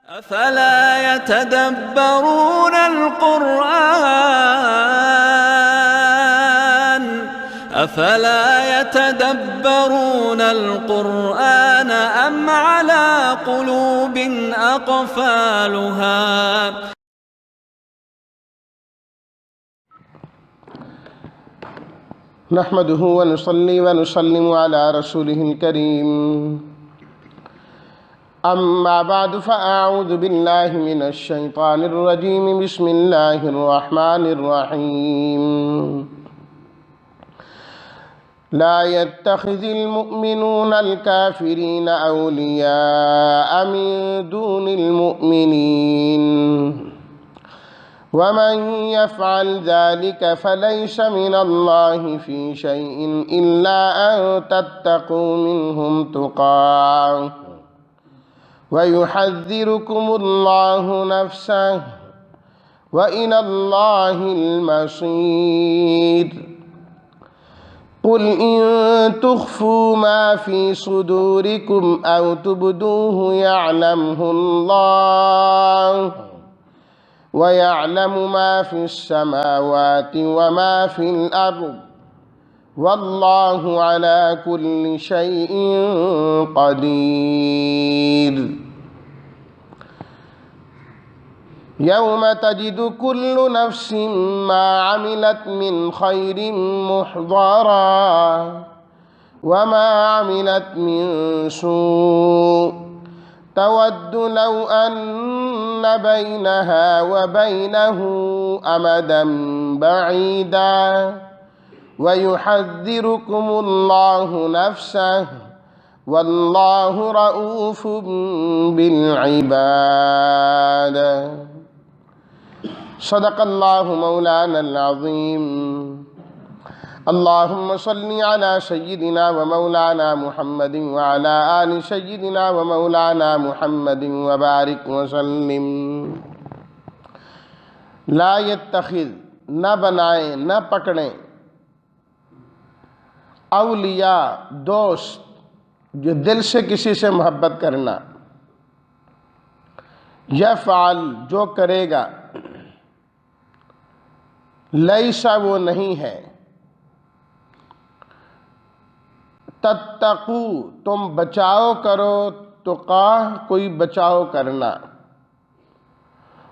افلا يتدبرون القرآن أم على قلوب أقفالها نحمده ونصلي ونسلم على رسوله الكريم أما بعد فأعوذ بالله من الشيطان الرجيم بسم الله الرحمن الرحيم لا يتخذ المؤمنون الكافرين أولياء من دون المؤمنين ومن يفعل ذلك فليس من الله في شيء إلا أن تتقوا منهم تقاه ويحذركم الله نفسه وإلى الله المصير قل إن تخفوا ما في صدوركم أو تبدوه يعلمه الله ويعلم ما في السماوات وما في الأرض والله على كل شيء قدير يوم تجد كل نفس ما عملت من خير محضرا وما عملت من سوء تود لو أن بينها وبينه أمدا بعيدا ويحذركم الله نفسه والله رؤوف بالعباد صدق الله مولانا العظيم اللهم صل على سيدنا ومولانا محمد وعلى آل سيدنا ومولانا محمد وبارك وسلم لا يتخذ نہ بنائیں نہ پکڑیں اولیاء دوست جو دل سے کسی سے محبت کرنا یفعل جو کرے گا لیسا وہ نہیں ہے تتقو تم بچاؤ کرو تقاہ کوئی بچاؤ کرنا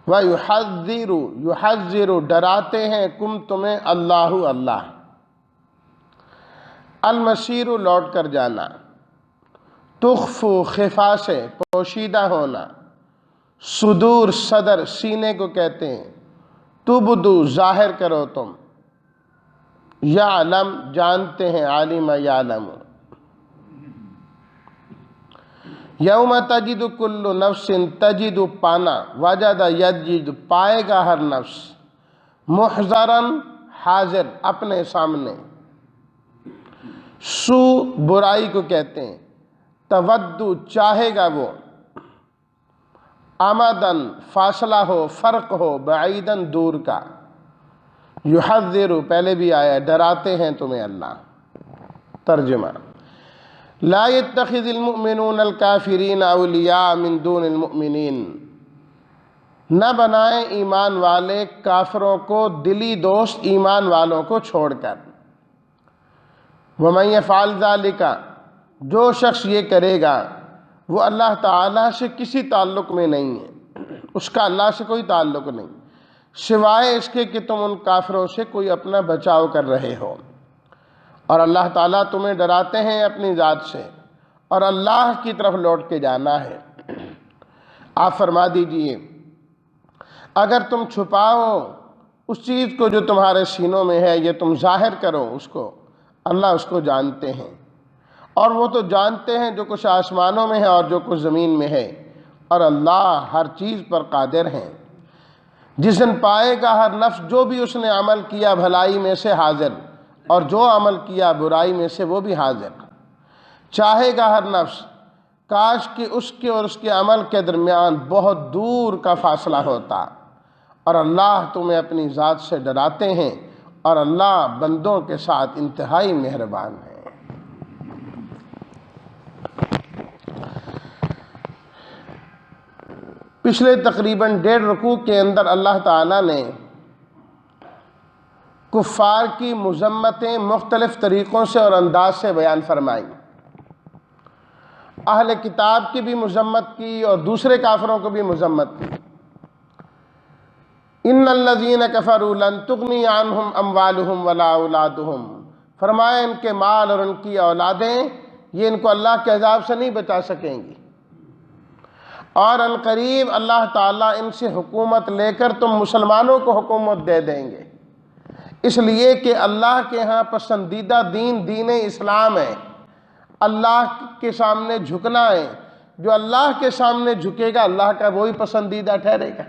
یحذر ڈراتے ہیں کم تمہیں اللہ اللہ المصیر لوٹ کر جانا تخفو خفا سے پوشیدہ ہونا صدور صدر سینے کو کہتے ہیں تبدو ظاہر کرو تم یعلم جانتے ہیں عالم یعلم یوم تجد کل نفس تجد پانا وجد یجد پائے گا ہر نفس محضرن حاضر اپنے سامنے سو برائی کو کہتے ہیں تودو چاہے گا وہ آمدن فاصلہ ہو فرق ہو بعیدن دور کا یحذر پہلے بھی آیا ڈراتے ہیں تمہیں اللہ ترجمہ لا يتخذ المؤمنون الكافرین اولیاء من دون المؤمنین نہ بنائیں ایمان والے کافروں کو دلی دوست ایمان والوں کو چھوڑ کر وَمَن يَفْعَلْ ذَلِكَ جو شخص یہ کرے گا وہ اللہ تعالیٰ سے کسی تعلق میں نہیں ہے اس کا اللہ سے کوئی تعلق نہیں سوائے اس کے کہ تم ان کافروں سے کوئی اپنا بچاؤ کر رہے ہو اور اللہ تعالیٰ تمہیں ڈراتے ہیں اپنی ذات سے اور اللہ کی طرف لوٹ کے جانا ہے آپ فرما دیجئے اگر تم چھپاؤ اس چیز کو جو تمہارے سینوں میں ہے یہ تم ظاہر کرو اس کو اللہ اس کو جانتے ہیں اور وہ تو جانتے ہیں جو کچھ آسمانوں میں ہے اور جو کچھ زمین میں ہے اور اللہ ہر چیز پر قادر ہیں جس دن پائے گا ہر نفس جو بھی اس نے عمل کیا بھلائی میں سے حاضر اور جو عمل کیا برائی میں سے وہ بھی حاضر چاہے گا ہر نفس کاش کہ اس کے اور اس کے عمل کے درمیان بہت دور کا فاصلہ ہوتا اور اللہ تمہیں اپنی ذات سے ڈراتے ہیں اور اللہ بندوں کے ساتھ انتہائی مہربان ہے پچھلے تقریباً 1.5 رکوع کے اندر اللہ تعالیٰ نے کفار کی مذمتیں مختلف طریقوں سے اور انداز سے بیان فرمائی. اہل کتاب کی بھی مذمت کی اور دوسرے کافروں کو بھی مذمت کی. ان الذین کفروا لن تغنی عنہم اموالہم ولا اولادہم، فرمایا ان کے مال اور ان کی اولادیں یہ ان کو اللہ کے عذاب سے نہیں بچا سکیں گی، اور ان قریب اللہ تعالیٰ ان سے حکومت لے کر تم مسلمانوں کو حکومت دے دیں گے، اس لیے کہ اللہ کے ہاں پسندیدہ دین دین اسلام ہے. اللہ کے سامنے جھکنا ہے. جو اللہ کے سامنے جھکے گا اللہ کا وہی پسندیدہ ٹھہرے گا.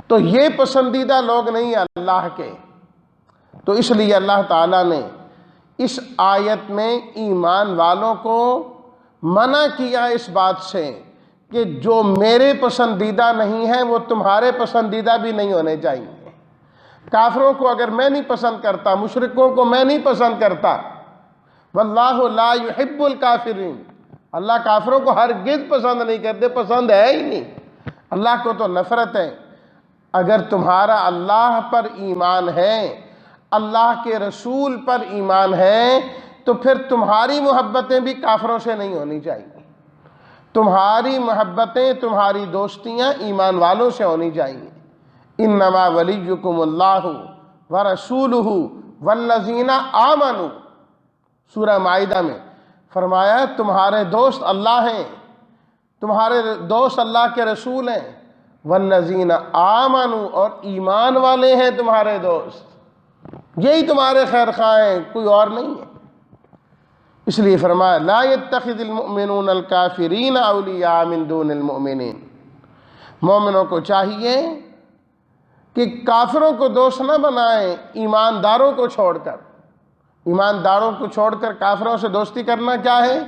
تو یہ پسندیدہ لوگ نہیں ہیں اللہ کے. تو اس لیے اللہ تعالیٰ نے اس آیت میں ایمان والوں کو منع کیا اس بات سے کہ جو میرے پسندیدہ نہیں ہیں وہ تمہارے پسندیدہ بھی نہیں ہونے چاہیے. کافروں کو اگر میں نہیں پسند کرتا، مشرکوں کو میں نہیں پسند کرتا، واللہ لا يحب الکافرین، اللہ کافروں کو ہرگز پسند نہیں کرتے، پسند ہے ہی نہیں. اللہ کو تو نفرت ہے. اگر تمہارا اللہ پر ایمان ہے، اللہ کے رسول پر ایمان ہے، تو پھر تمہاری محبتیں بھی کافروں سے نہیں ہونی چاہیے. تمہاری محبتیں، تمہاری دوستیاں ایمان والوں سے ہونی چاہیے. انما ولیکم اللہ ورسولہ والذین آمنوا، سورہ مائدہ میں فرمایا تمہارے دوست اللہ ہیں، تمہارے دوست اللہ کے رسول ہیں. والذین آمنوا، اور ایمان والے ہیں تمہارے دوست. یہی تمہارے خیر خواہ ہیں، کوئی اور نہیں ہے. اس لیے فرمایا لا يتخذ المؤمنون الکافرین اولیاء من دون المؤمنین. مومنوں کو چاہیے کہ کافروں کو دوست نہ بنائیں ایمانداروں کو چھوڑ کر. ایمانداروں کو چھوڑ کر کافروں سے دوستی کرنا کیا ہے؟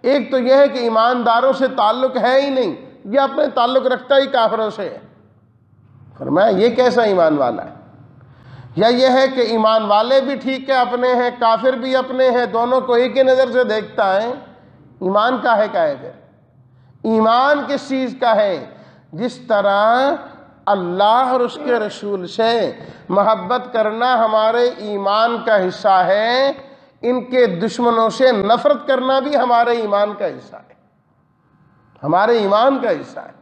ایک تو یہ ہے کہ ایمانداروں سے تعلق ہے ہی نہیں، یہ اپنے تعلق رکھتا ہی کافروں سے ہے. فرمایا یہ کیسا ایمان والا ہے؟ یا یہ ہے کہ ایمان والے بھی ٹھیک ہے اپنے ہیں، کافر بھی اپنے ہیں، دونوں کو ایک ہی نظر سے دیکھتا ہے. ایمان کا ہے پھر؟ ایمان کس چیز کا ہے؟ جس طرح اللہ اور اس کے رسول سے محبت کرنا ہمارے ایمان کا حصہ ہے، ان کے دشمنوں سے نفرت کرنا بھی ہمارے ایمان کا حصہ ہے، ہمارے ایمان کا حصہ ہے.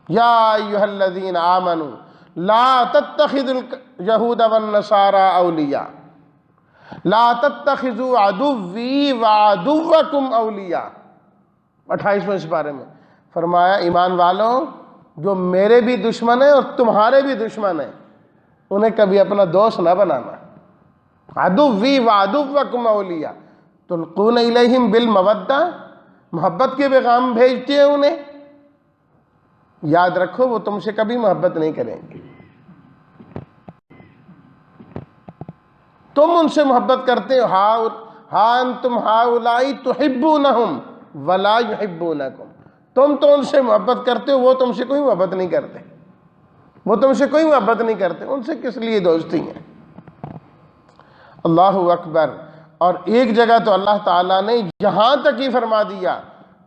یا ایھا الذین آمنوا لا تتخذوا الیہود والنصارى اولیاء لا تتخذوا عدوی وعدوکم اولیاء. 28ویں سپارے میں فرمایا ایمان والوں جو میرے بھی دشمن ہیں اور تمہارے بھی دشمن ہیں انہیں کبھی اپنا دوست نہ بنانا. عدوی وعدوکم اولیاء تلقون الیہم بالمودہ، محبت کے پیغام بھیجتے ہیں انہیں. یاد رکھو وہ تم سے کبھی محبت نہیں کریں گے. تم ان سے محبت کرتے ہو. ہاں انتم ہؤلاء تحبونہم ولا یحبونکم، تم تو ان سے محبت کرتے ہو، وہ تم سے کوئی محبت نہیں کرتے، وہ تم سے کوئی محبت نہیں کرتے، ان سے کس لیے دوستی ہے. اللہ اکبر. اور ایک جگہ تو اللہ تعالیٰ نے یہاں تک ہی فرما دیا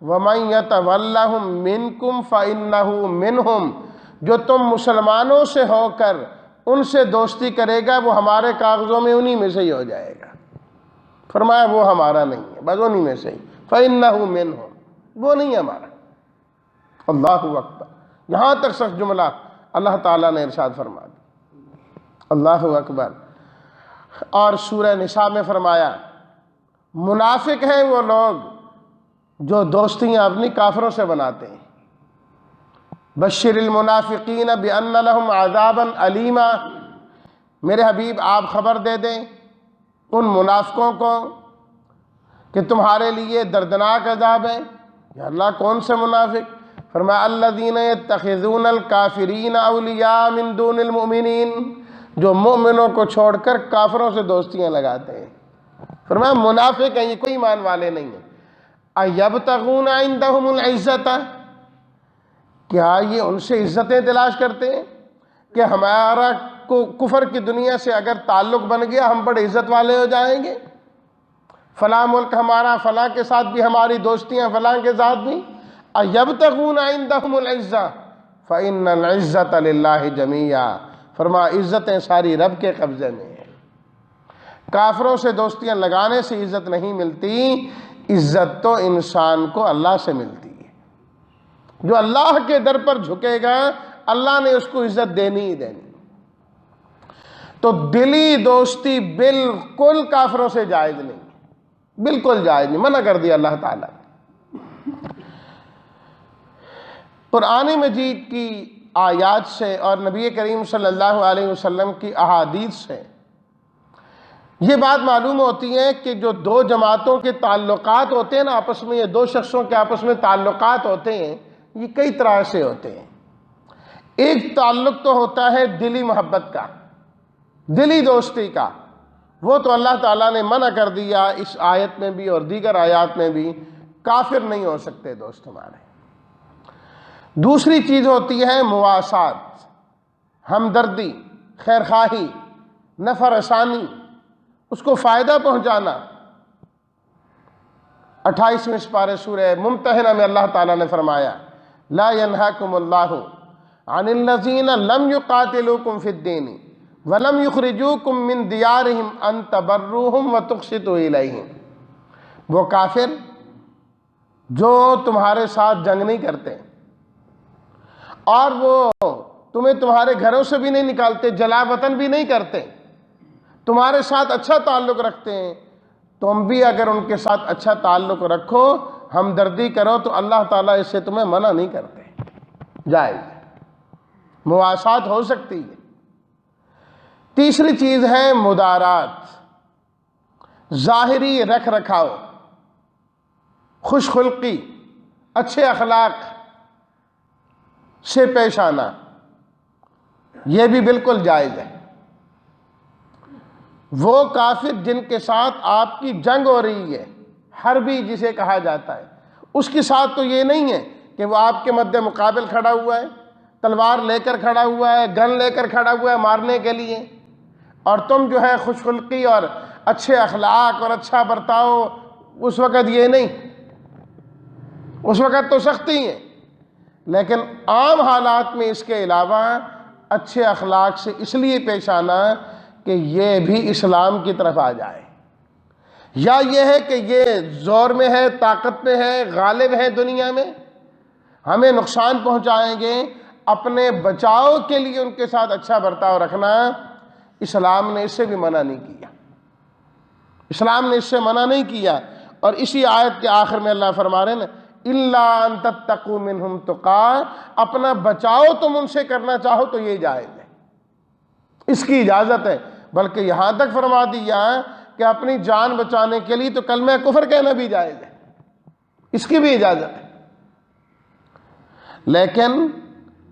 وَمَن يَتَوَلَّهُم مِّنكُمْ فَإِنَّهُ مِنْهُمْ، جو تم مسلمانوں سے ہو کر ان سے دوستی کرے گا وہ ہمارے کاغذوں میں انہی میں سے ہی ہو جائے گا. فرمایا وہ ہمارا نہیں ہے، بس انہی میں سے ہی. فَإِنَّهُ مِنْهُمْ، وہ نہیں ہمارا. اللہ اکبر. یہاں تک سخت جملہ اللہ تعالیٰ نے ارشاد فرما دیا. اللہ اکبر. اور سورہ نساء میں فرمایا منافق ہیں وہ لوگ جو دوستیاں اپنی کافروں سے بناتے ہیں. بشر المنافقین بان لہم عذابا علیما، میرے حبیب آپ خبر دے دیں ان منافقوں کو کہ تمہارے لیے دردناک عذاب ہے. یا اللہ کون سے منافق؟ فرمایا الذین یتخذون الکافرین اولیاء من دون المؤمنین، جو مومنوں کو چھوڑ کر کافروں سے دوستیاں لگاتے ہیں. فرمایا منافق ہیں، یہ کوئی ایمان والے نہیں ہیں. ایبتغون عندہم العزت، کیا یہ ان سے عزتیں تلاش کرتے ہیں کہ ہمارا کفر کی دنیا سے اگر تعلق بن گیا ہم بڑے عزت والے ہو جائیں گے، فلاں ملک ہمارا، فلاں کے ساتھ بھی ہماری دوستیاں، فلاں کے ساتھ بھی. ایبتغون عندہم العزہ فإن العزة للہ جمیعا، فرمایا عزتیں ساری رب کے قبضے میں ہیں۔ کافروں سے دوستیاں لگانے سے عزت نہیں ملتی، عزت تو انسان کو اللہ سے ملتی ہے۔ جو اللہ کے در پر جھکے گا اللہ نے اس کو عزت دینی ہی دینی۔ تو دلی دوستی بالکل کافروں سے جائز نہیں، بالکل جائز نہیں، منع کر دیا اللہ تعالیٰ۔ قرآن مجید کی آیات سے اور نبی کریم صلی اللہ علیہ وسلم کی احادیث سے یہ بات معلوم ہوتی ہے کہ جو دو جماعتوں کے تعلقات ہوتے ہیں نا آپس میں، یہ دو شخصوں کے آپس میں تعلقات ہوتے ہیں، یہ کئی طرح سے ہوتے ہیں۔ ایک تعلق تو ہوتا ہے دلی محبت کا، دلی دوستی کا، وہ تو اللہ تعالیٰ نے منع کر دیا اس آیت میں بھی اور دیگر آیات میں بھی، کافر نہیں ہو سکتے دوست ہمارے۔ دوسری چیز ہوتی ہے مواسات، ہمدردی، خیرخواہی، نفع رسانی، اس کو فائدہ پہنچانا۔ 28ویں سپارہ سورہ ممتحنہ میں اللہ تعالیٰ نے فرمایا لا ینہاکم اللہ عن الذین لم یقاتلوکم فی الدین ولم یخرجوکم من دیارہم ان تبروہم وتقسطوا الیہم، وہ کافر جو تمہارے ساتھ جنگ نہیں کرتے اور وہ تمہیں تمہارے گھروں سے بھی نہیں نکالتے، جلا وطن بھی نہیں کرتے، تمہارے ساتھ اچھا تعلق رکھتے ہیں، تم بھی اگر ان کے ساتھ اچھا تعلق رکھو، ہمدردی کرو، تو اللہ تعالیٰ اس سے تمہیں منع نہیں کرتے، جائز مواسات ہو سکتی ہے۔ تیسری چیز ہے مدارات، ظاہری رکھ رکھاؤ، خوش خلقی، اچھے اخلاق سے پیش آنا، یہ بھی بالکل جائز ہے۔ وہ کافر جن کے ساتھ آپ کی جنگ ہو رہی ہے، حربی جسے کہا جاتا ہے، اس کے ساتھ تو یہ نہیں ہے کہ وہ آپ کے مد مقابل کھڑا ہوا ہے، تلوار لے کر کھڑا ہوا ہے، گن لے کر کھڑا ہوا ہے مارنے کے لیے، اور تم جو ہے خوش خلقی اور اچھے اخلاق اور اچھا برتاؤ، اس وقت یہ نہیں، اس وقت تو سختی ہے، لیکن عام حالات میں اس کے علاوہ اچھے اخلاق سے اس لیے پیش آنا کہ یہ بھی اسلام کی طرف آ جائے، یا یہ ہے کہ یہ زور میں ہے، طاقت میں ہے، غالب ہے دنیا میں، ہمیں نقصان پہنچائیں گے، اپنے بچاؤ کے لیے ان کے ساتھ اچھا برتاؤ رکھنا، اسلام نے اس سے بھی منع نہیں کیا، اسلام نے اس سے منع نہیں کیا۔ اور اسی آیت کے آخر میں اللہ فرما رہے ہیں اِلَّا أَن تَتَّقُوا مِنْهُمْ تُقَاةً، اپنا بچاؤ تم ان سے کرنا چاہو تو یہ جائز ہے، اس کی اجازت ہے، بلکہ یہاں تک فرما دیا کہ اپنی جان بچانے کے لیے تو کلمہ کفر کہنا بھی جائز ہے، اس کی بھی اجازت ہے۔ لیکن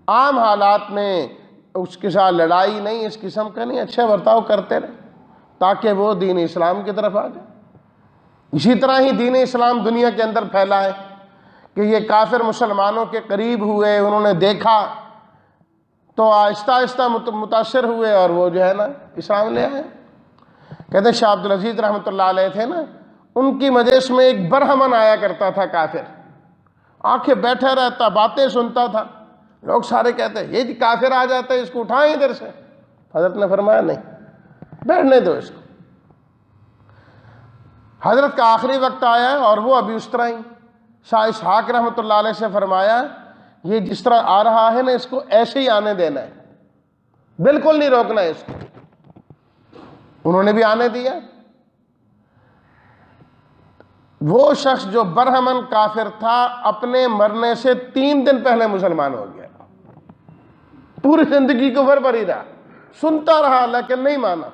عام حالات میں اس کے ساتھ لڑائی نہیں، اس قسم کا نہیں، اچھا برتاؤ کرتے رہے تاکہ وہ دین اسلام کی طرف آ جائے۔ اسی طرح ہی دین اسلام دنیا کے اندر پھیلا ہے کہ یہ کافر مسلمانوں کے قریب ہوئے، انہوں نے دیکھا تو آہستہ آہستہ متاثر ہوئے اور وہ جو ہے نا اسلام لے آئے۔ کہتے ہیں شاہ عبدالعزیز رحمۃ اللہ علیہ تھے نا، ان کی مجلس میں ایک برہمن آیا کرتا تھا کافر، آنکھیں بیٹھا رہتا، باتیں سنتا تھا، لوگ سارے کہتے ہیں یہ کافر آ جاتا ہے، اس کو اٹھائیں ادھر سے۔ حضرت نے فرمایا نہیں، بیٹھنے دو اس کو۔ حضرت کا آخری وقت آیا اور وہ ابھی اس طرح ہی، شاہ اسحاق رحمۃ اللہ علیہ سے فرمایا یہ جس طرح آ رہا ہے نا اس کو ایسے ہی آنے دینا ہے، بالکل نہیں روکنا ہے اس کو۔ انہوں نے بھی آنے دیا۔ وہ شخص جو برہمن کافر تھا اپنے مرنے سے 3 دن پہلے مسلمان ہو گیا، پوری زندگی کفر پر ہی رہا، سنتا رہا لیکن نہیں مانا،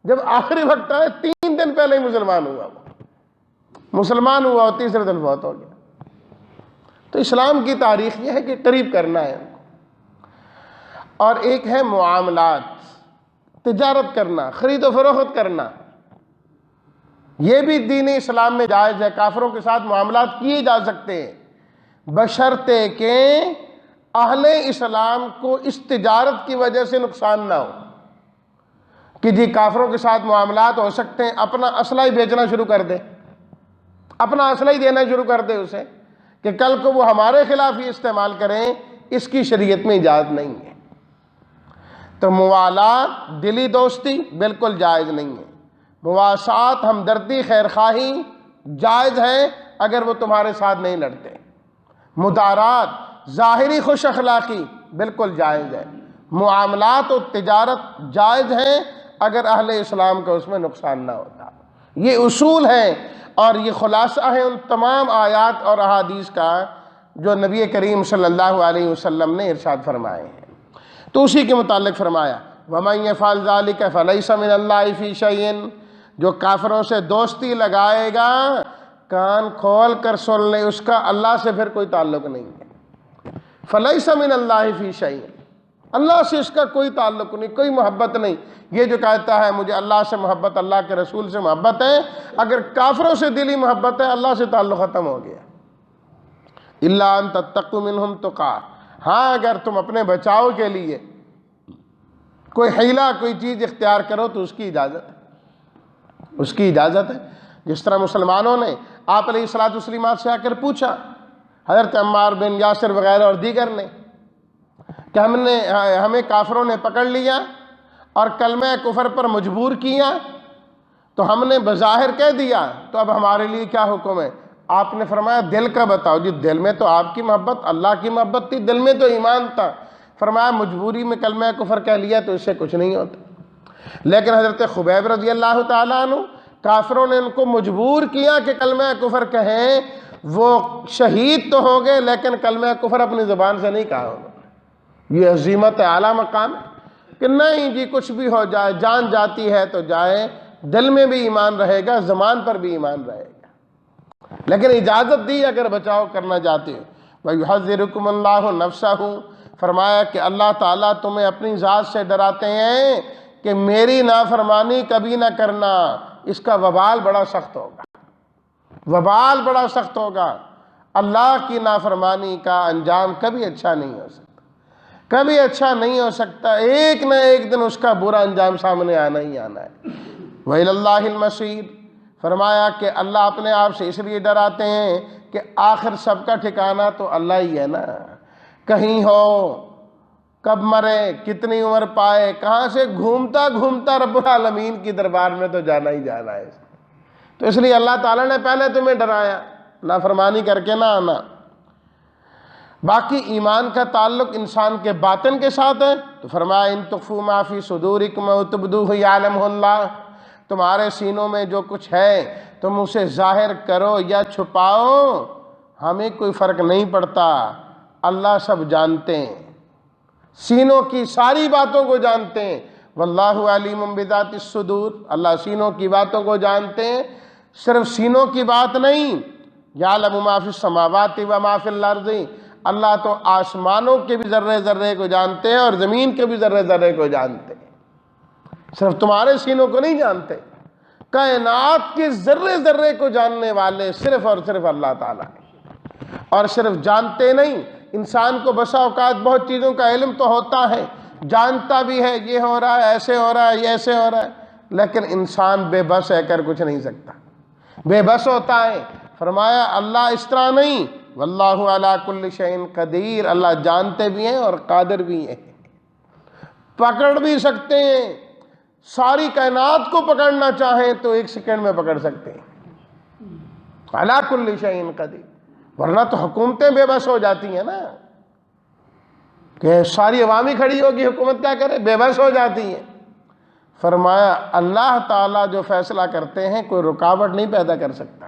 جب آخری وقت آئے 3 دن پہلے ہی مسلمان ہوا، وہ مسلمان ہوا اور تیسرے دن فوت ہو گیا۔ تو اسلام کی تاریخ یہ ہے کہ قریب کرنا ہے ان کو۔ اور ایک ہے معاملات، تجارت کرنا، خرید و فروخت کرنا، یہ بھی دین اسلام میں جائز ہے، کافروں کے ساتھ معاملات کیے جا سکتے ہیں بشرطے کہ اہل اسلام کو اس تجارت کی وجہ سے نقصان نہ ہو، کہ جی کافروں کے ساتھ معاملات ہو سکتے ہیں، اپنا اسلحہ ہی بیچنا شروع کر دے، اپنا اسلحہ ہی دینا شروع کر دے اسے کہ کل کو وہ ہمارے خلاف ہی استعمال کریں، اس کی شریعت میں اجازت نہیں ہے۔ تو موالات، دلی دوستی بالکل جائز نہیں ہے۔ مواسات، ہمدردی، خیرخواہی جائز ہے اگر وہ تمہارے ساتھ نہیں لڑتے۔ مدارات، ظاہری خوش اخلاقی بالکل جائز ہے۔ معاملات و تجارت جائز ہیں اگر اہل اسلام کا اس میں نقصان نہ ہوتا۔ یہ اصول ہیں اور یہ خلاصہ ہے ان تمام آیات اور احادیث کا جو نبی کریم صلی اللہ علیہ وسلم نے ارشاد فرمائے ہیں۔ تو اسی کے متعلق فرمایا وَمَن يَفْعَلْ ذَلِكَ فَلَيْسَ مِنَ اللَّهِ فِي شَيْءٍ، جو کافروں سے دوستی لگائے گا کان کھول کر سن لے، اس کا اللہ سے پھر کوئی تعلق نہیں ہے۔ فَلَيْسَ مِنَ اللَّهِ فِي شَيْءٍ، اللہ سے اس کا کوئی تعلق نہیں، کوئی محبت نہیں۔ یہ جو کہتا ہے مجھے اللہ سے محبت، اللہ کے رسول سے محبت ہے، اگر کافروں سے دلی محبت ہے اللہ سے تعلق ختم ہو گیا۔ إِلَّا أَن تَتَّقُوا مِنْهُمْ تُقَاتٍ، ہاں اگر تم اپنے بچاؤ کے لیے کوئی حیلہ، کوئی چیز اختیار کرو تو اس کی اجازت ہے، اس کی اجازت ہے۔ جس طرح مسلمانوں نے آپ علیہ الصلوٰۃ والسلام سے آ کر پوچھا، حضرت عمار بن یاسر وغیرہ اور دیگر نے، کہ ہمیں کافروں نے پکڑ لیا اور کلمہ کفر پر مجبور کیا، تو ہم نے بظاہر کہہ دیا، تو اب ہمارے لیے کیا حکم ہے؟ آپ نے فرمایا دل کا بتاؤ۔ جی دل میں تو آپ کی محبت، اللہ کی محبت تھی، دل میں تو ایمان تھا۔ فرمایا مجبوری میں کلمہ کفر کہہ لیا تو اس سے کچھ نہیں ہوتا۔ لیکن حضرت خبیب رضی اللہ تعالیٰ عنہ، کافروں نے ان کو مجبور کیا کہ کلمہ کفر کہیں، وہ شہید تو ہو گئے لیکن کلمہ کفر اپنی زبان سے نہیں کہا ہوگا۔ یہ عظیمت اعلیٰ مقام ہے کہ نہیں جی کچھ بھی ہو جائے، جان جاتی ہے تو جائے، دل میں بھی ایمان رہے گا، زبان پر بھی ایمان رہے گا۔ لیکن اجازت دی اگر بچاؤ کرنا چاہتے ہو۔ وَيُحَذِّرُكُمُ اللَّهُ نَفْسَهُ، فرمایا کہ اللہ تعالیٰ تمہیں اپنی ذات سے ڈراتے ہیں کہ میری نافرمانی کبھی نہ کرنا، اس کا وبال بڑا سخت ہوگا، وبال بڑا سخت ہوگا۔ اللہ کی نافرمانی کا انجام کبھی اچھا نہیں ہو سکتا، کبھی اچھا نہیں ہو سکتا، ایک نہ ایک دن اس کا برا انجام سامنے آنا ہی آنا ہے۔ وَإِلَى اللَّهِ الْمَصِيرُ، فرمایا کہ اللہ اپنے آپ سے اس لیے ڈراتے ہیں کہ آخر سب کا ٹھکانہ تو اللہ ہی ہے نا۔ کہیں ہو، کب مرے، کتنی عمر پائے، کہاں سے گھومتا گھومتا رب العالمین کی دربار میں تو جانا ہی جانا ہے۔ تو اس لیے اللہ تعالیٰ نے پہلے تمہیں ڈرایا نافرمانی کر کے نہ آنا۔ باقی ایمان کا تعلق انسان کے باطن کے ساتھ ہے، تو فرمایا ان تخفوا ما فی صدورکم او تبدوہ یعلمہ اللہ، تمہارے سینوں میں جو کچھ ہے تم اسے ظاہر کرو یا چھپاؤ، ہمیں کوئی فرق نہیں پڑتا، اللہ سب جانتے ہیں، سینوں کی ساری باتوں کو جانتے ہیں۔ واللہ علیم بذات الصدور، اللہ سینوں کی باتوں کو جانتے ہیں، صرف سینوں کی بات نہیں، یعلم ما فی السماوات و ما فی الارض، اللہ تو آسمانوں کے بھی ذرے ذرے کو جانتے ہیں اور زمین کے بھی ذرے ذرے کو جانتے ہیں، صرف تمہارے سینوں کو نہیں جانتے۔ کائنات کے ذرے ذرے کو جاننے والے صرف اور صرف اللہ تعالیٰ ہیں، اور صرف جانتے نہیں، انسان کو بسا اوقات بہت چیزوں کا علم تو ہوتا ہے، جانتا بھی ہے یہ ہو رہا ہے، ایسے ہو رہا ہے، یہ ایسے ہو رہا ہے، لیکن انسان بے بس ہے کر کچھ نہیں سکتا، بے بس ہوتا ہے۔ فرمایا اللہ اس طرح نہیں، واللہ علی کل شیء قدیر، اللہ جانتے بھی ہیں اور قادر بھی ہیں، پکڑ بھی سکتے ہیں، ساری کائنات کو پکڑنا چاہیں تو ایک سیکنڈ میں پکڑ سکتے ہیں، علی کل شیء قدیر۔ ورنہ تو حکومتیں بے بس ہو جاتی ہیں نا، کہ ساری عوامی کھڑی ہوگی، حکومت کیا کرے، بے بس ہو جاتی ہیں۔ فرمایا اللہ تعالیٰ جو فیصلہ کرتے ہیں کوئی رکاوٹ نہیں پیدا کر سکتا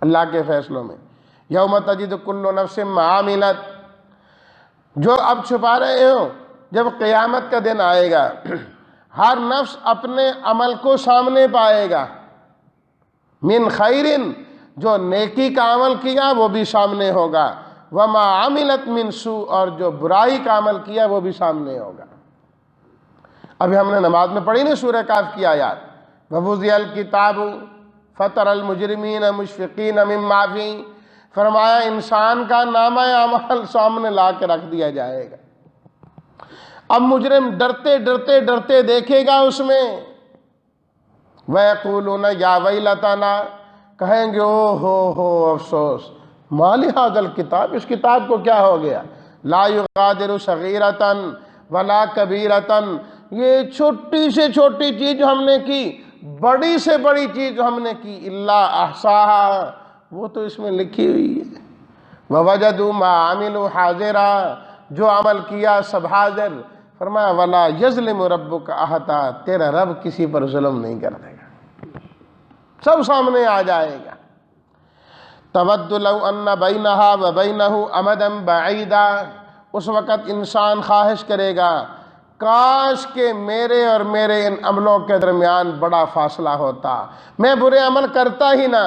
اللہ کے فیصلوں میں۔ یوم تجد کل نفس ما عملت، جو اب چھپا رہے ہو، جب قیامت کا دن آئے گا ہر نفس اپنے عمل کو سامنے پائے گا، من خیرن، جو نیکی کا عمل کیا وہ بھی سامنے ہوگا، وما عملت من سوء، اور جو برائی کا عمل کیا وہ بھی سامنے ہوگا۔ ابھی ہم نے نماز میں پڑھی نا سورہ کہف کی آیات، وَوُضِعَ الْكِتَابُ فَتَرَى الْمُجْرِمِينَ مُشْفِقِينَ مِمَّا فِيهِ، فرمایا انسان کا نامہ اعمال سامنے لا کے رکھ دیا جائے گا، اب مجرم ڈرتے ڈرتے ڈرتے دیکھے گا اس میں، وَيَقُولُونَ يَا وَيْلَتَنَا، کہیں گے او ہو افسوس، مالی ھذا الکتاب، اس کتاب کو کیا ہو گیا، لا یغادر صغیرۃ ولا کبیرۃ، یہ چھوٹی سے چھوٹی چیز جو ہم نے کی، بڑی سے بڑی چیز جو ہم نے کی، الا احصاھا، وہ تو اس میں لکھی ہوئی ہے، ووجدوا ما عملوا حاضرا، جو عمل کیا سب حاضر۔ فرمایا ولا یظلم ربک احدا، تیرا رب کسی پر ظلم نہیں کر دے گا، سب سامنے آ جائے گا۔ تود لو ان بینہا و بینہ امدا بعیدا، اس وقت انسان خواہش کرے گا کاش کہ میرے اور میرے ان عملوں کے درمیان بڑا فاصلہ ہوتا، میں برے عمل کرتا ہی نہ،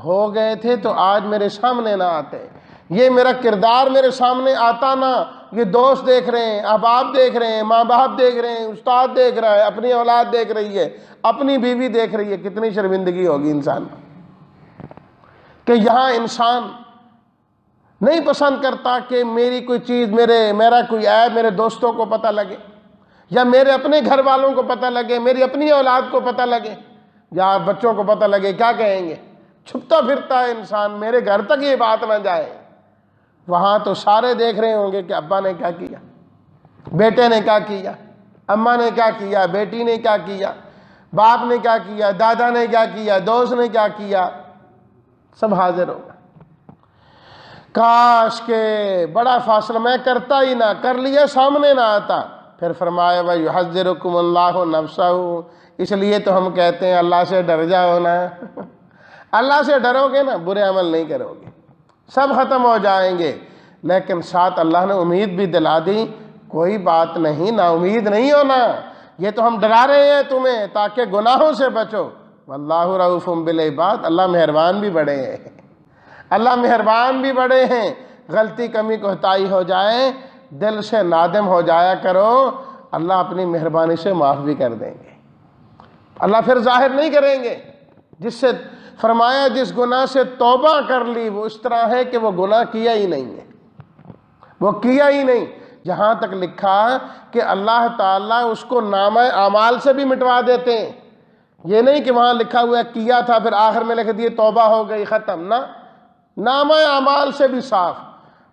ہو گئے تھے تو آج میرے سامنے نہ آتے، یہ میرا کردار میرے سامنے آتا نہ، یہ دوست دیکھ رہے ہیں، احباب دیکھ رہے ہیں، ماں باپ دیکھ رہے ہیں، استاد دیکھ رہا ہے، اپنی اولاد دیکھ رہی ہے، اپنی بیوی دیکھ رہی ہے، کتنی شرمندگی ہوگی انسان کہ یہاں انسان نہیں پسند کرتا کہ میری کوئی چیز، میرا کوئی عیب میرے دوستوں کو پتہ لگے، یا میرے اپنے گھر والوں کو پتہ لگے، میری اپنی اولاد کو پتہ لگے، یا بچوں کو پتہ لگے، کیا کہیں گے، چھپتا پھرتا ہے انسان، میرے گھر تک یہ بات نہ جائے۔ وہاں تو سارے دیکھ رہے ہوں گے کہ ابا نے کیا کیا، بیٹے نے کیا کیا، اماں نے کیا کیا، بیٹی نے کیا کیا، باپ نے کیا کیا، دادا نے کیا کیا، دوست نے کیا کیا، سب حاضر ہوگا۔ کاش کہ بڑا فاصلہ، میں کرتا ہی نہ، کر لیا سامنے نہ آتا۔ پھر فرمایا وَيُحَذِّرُكُمُ اللَّهُ نَفْسَهُ، اس لیے تو ہم کہتے ہیں اللہ سے ڈر جاؤ نا، اللہ سے ڈرو گے نا برے عمل نہیں کرو گے، سب ختم ہو جائیں گے۔ لیکن ساتھ اللہ نے امید بھی دلا دی، کوئی بات نہیں، نا امید نہیں ہونا، یہ تو ہم ڈرا رہے ہیں تمہیں تاکہ گناہوں سے بچو، واللہ رؤوف بالعباد، اللہ مہربان بھی بڑے ہیں، اللہ مہربان بھی بڑے ہیں، غلطی کمی کوتاہی ہو جائے دل سے نادم ہو جایا کرو، اللہ اپنی مہربانی سے معاف بھی کر دیں گے، اللہ پھر ظاہر نہیں کریں گے۔ جس سے فرمایا جس گناہ سے توبہ کر لی وہ اس طرح ہے کہ وہ گناہ کیا ہی نہیں ہے، وہ کیا ہی نہیں، جہاں تک لکھا کہ اللہ تعالیٰ اس کو نامہ اعمال سے بھی مٹوا دیتے ہیں، یہ نہیں کہ وہاں لکھا ہوا ہے کیا تھا پھر آخر میں لکھ دیے توبہ ہو گئی ختم، نہ، نامہ اعمال سے بھی صاف،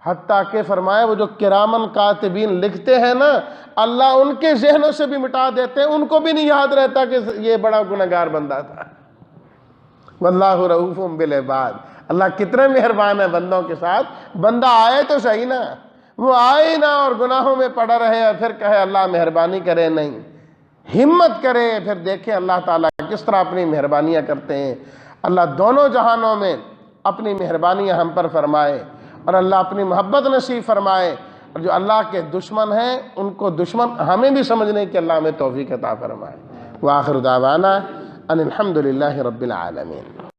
حتیٰ کہ فرمایا وہ جو کرامن کاتبین لکھتے ہیں نا، اللہ ان کے ذہنوں سے بھی مٹا دیتے ہیں، ان کو بھی نہیں یاد رہتا کہ یہ بڑا گنہگار بندہ تھا۔ واللہ رؤوف بالعباد، اللہ کتنے مہربان ہے بندوں کے ساتھ، بندہ آئے تو صحیح نا، وہ آئے نا اور گناہوں میں پڑا رہے اور پھر کہے اللہ مہربانی کرے، نہیں، ہمت کرے، پھر دیکھیں اللہ تعالیٰ کس طرح اپنی مہربانیاں کرتے ہیں۔ اللہ دونوں جہانوں میں اپنی مہربانیاں ہم پر فرمائے اور اللہ اپنی محبت نصیب فرمائے، اور جو اللہ کے دشمن ہیں ان کو دشمن ہمیں بھی سمجھنے کی اللہ ہمیں توفیق عطا فرمائے۔ وآخر دعوانا ان الحمد للہ رب العالمین۔